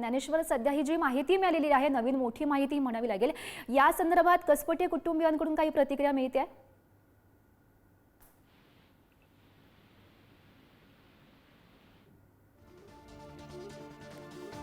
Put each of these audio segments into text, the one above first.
ज्ञानेश्वर, सध्या ही जी माहिती मिळालेली आहे, नवीन मोठी माहिती म्हणावी लागेल, या संदर्भात कसपटे कुटुंबियांकडून काही प्रतिक्रिया मिळते?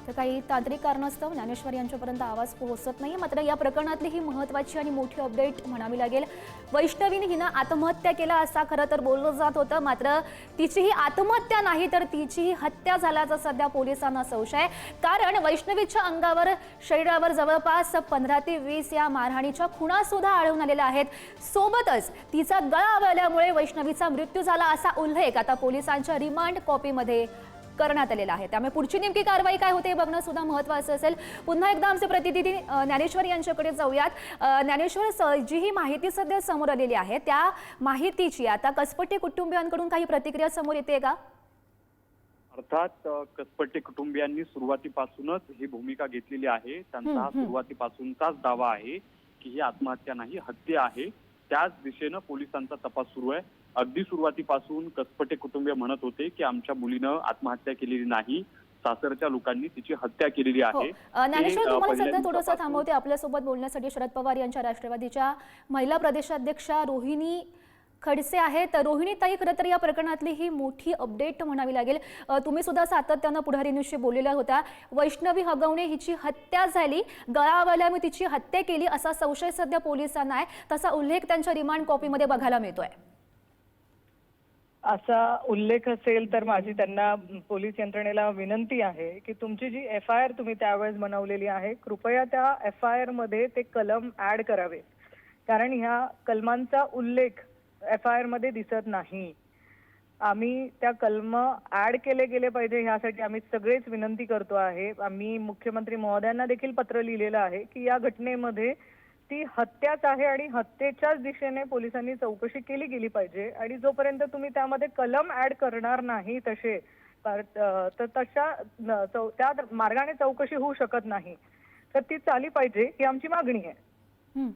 तर काही तांत्रिक कारणास्तव ज्ञानेश्वर यांच्यापर्यंत आवाज पोहोचत नाही। मात्र या प्रकरणातली ही महत्त्वाची आणि मोठी अपडेट म्हणावी लागेल। वैष्णवीने हिनं आत्महत्या केला असा खरं तर बोललं जात होतं, मात्र तिची ही आत्महत्या नाही तर तिची हत्या झाल्याचा सध्या पोलिसांना संशय आहे। कारण वैष्णवीच्या अंगावर, शरीरावर जवळपास 15 ते 20 या मारहाणीच्या खुणा सुद्धा आढळून आलेल्या आहेत। सोबतच तिचा गळा आवळल्यामुळे वैष्णवीचा मृत्यू झाला असा उल्लेख आता पोलिसांच्या रिमांड कॉपीमध्ये करण्यात आलेला आहे। त्यामुळे पुढची नेमकी कारवाई काय होते बघणं सुद्धा महत्त्वाचं असेल। पुन्हा एकदा आमचे प्रतिनिधी ज्ञानेश्वर यांच्याकडे जाऊयात। ज्ञानेश्वर, जी ही माहिती सध्या समोर आलेली आहे त्या माहितीची आता कसपटे कुटुंबियांकडून काही प्रतिक्रिया समोर येते का? अर्थात कसपटे कुटुंबियांनी सुरुवातीपासूनच ही भूमिका घेतलेली आहे। त्यांचा हा सुरुवातीपासूनचाच दावा आहे की ही आत्महत्या नाही, हत्या आहे। त्याच दिशेनं पोलिसांचा तपास सुरू आहे। अगदी सुरुवातीपासून कसपटे कुटुंबीय म्हणत होते की आमच्या मुलीनं आत्महत्या केलेली नाही, सासरच्या लोकांनी तिची हत्या केलेली आहे। ज्ञानेश्वर, तुम्हाला सध्या थोडंसं थांबवते आपल्यासोबत बोलण्यासाठी शरद पवार यांच्या राष्ट्रवादीच्या महिला प्रदेशाध्यक्षा रोहिणी खडसे आहेत। रोहिणी ताई, खरं तर या प्रकरणातली ही मोठी अपडेट म्हणावी लागेल। तुम्ही सुद्धा सातत्यानं पुढारी न्यूजशी बोललेल्या होत्या। वैष्णवी हगवणे हिची हत्या झाली, गळा आवळल्यामुळे तिची हत्या केली असा संशय सध्या पोलिसांना आहे, तसा उल्लेख त्यांच्या रिमांड कॉपीमध्ये बघायला मिळतोय। असा उल्लेख असेल तर माझी त्यांना पोलीस यंत्रणेला विनंती आहे की तुमची जी FIR तुम्ही त्यावेळेस बनवलेली आहे, कृपया त्या FIR मध्ये ते कलम ऍड करावे, कारण ह्या कलमांचा उल्लेख FIR मध्ये दिसत नाही। आम्ही त्या कलम ऍड केले गेले पाहिजे ह्यासाठी आम्ही सगळेच विनंती करतो आहे। आम्ही मुख्यमंत्री महोदयांना देखील पत्र लिहिलेलं आहे की या घटनेमध्ये ती हत्याच आहे आणि हत्येच्याच दिशेने पोलिसांनी चौकशी केली गेली पाहिजे। आणि जोपर्यंत तुम्ही त्यामध्ये कलम ऍड करणार नाही तसे तर त्या मार्गाने चौकशी होऊ शकत नाही, तर ती चाली पाहिजे ही आमची मागणी आहे।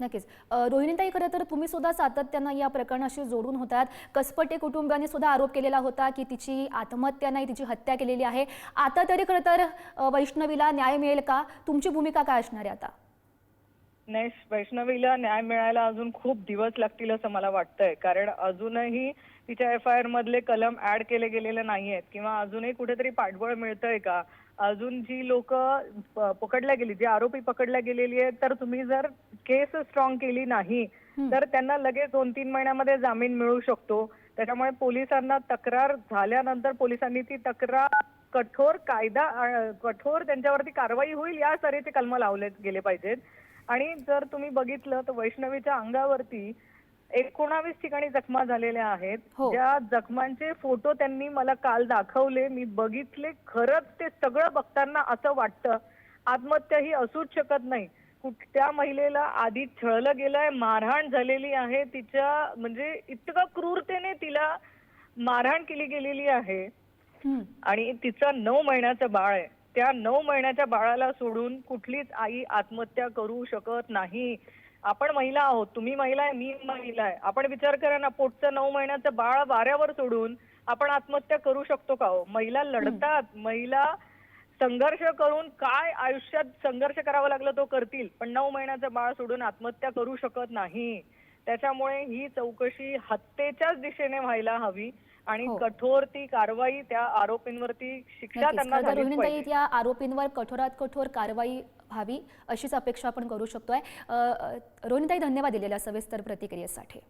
नक्कीच रोहिणीताई, खरं तर तुम्ही सुद्धा सातत्यानं या प्रकरणाशी जोडून होतात। कसपटे कुटुंबियांनी सुद्धा आरोप केलेला होता की तिची आत्महत्या नाही, तिची हत्या केलेली आहे। आता तरी खरं तर वैष्णवीला न्याय मिळेल का? तुमची भूमिका काय असणार आहे आता? नाही, वैष्णवीला न्याय मिळायला अजून खूप दिवस लागतील असं मला वाटतंय, कारण अजूनही तिच्या FIR मधले कलम ऍड केले गेलेले नाहीयेत किंवा अजूनही कुठेतरी पाठबळ मिळतंय का? अजून जी लोक पकडल्या गेली, जी आरोपी पकडल्या गेलेली आहेत, तर तुम्ही जर केस स्ट्रॉंग केली नाही तर त्यांना लगेच 2-3 महिन्यामध्ये जामीन मिळू शकतो। त्याच्यामुळे पोलिसांना तक्रार झाल्यानंतर पोलिसांनी ती तक्रार कठोर त्यांच्यावरती कारवाई होईल या तऱ्हेचे कलम लावले गेले पाहिजेत। आणि जर तुम्ही बघितलं तर वैष्णवीच्या अंगावरती 19 ठिकाणी जखमा झालेल्या आहेत। ज्या जखमांचे फोटो त्यांनी मला काल दाखवले, मी बघितले। खरंच ते सगळं बघताना असं वाटतं आत्महत्या ही असूच शकत नाही। त्या महिलेला आधी छळलं गेलंय, मारहाण झालेली आहे, तिच्या म्हणजे इतकं क्रूरतेने तिला मारहाण केली गेलेली आहे। आणि तिचं 9 महिन्याचं बाळ आहे। त्या 9 महिन्याच्या बाळाला सोडून कुठलीच आई आत्महत्या करू शकत नाही। आपण महिला आहोत, तुम्ही महिला आहे, मी महिला आहे। आपण विचार करा ना, पोटचं 9 महिन्याचं बाळ वाऱ्यावर सोडून आपण आत्महत्या करू शकतो का हो? महिला लढतात, महिला संघर्ष करून काय आयुष्यात संघर्ष करावा लागला तो करतील, पण 9 महिन्याचं बाळ सोडून आत्महत्या करू शकत नाही। त्याच्यामुळे ही चौकशी हत्येच्याच दिशेने व्हायला हवी आणि कठोर ती कारवाई त्या आरोपींवरती शिक्षा त्यांना झाली पाहिजे। त्या आरोपींवर कठोरात कठोर कारवाई व्हावी अशीच अपेक्षा आपण करू शकतोय। रोहिणीताई, धन्यवाद दिलेल्या सविस्तर प्रतिक्रियेसाठी।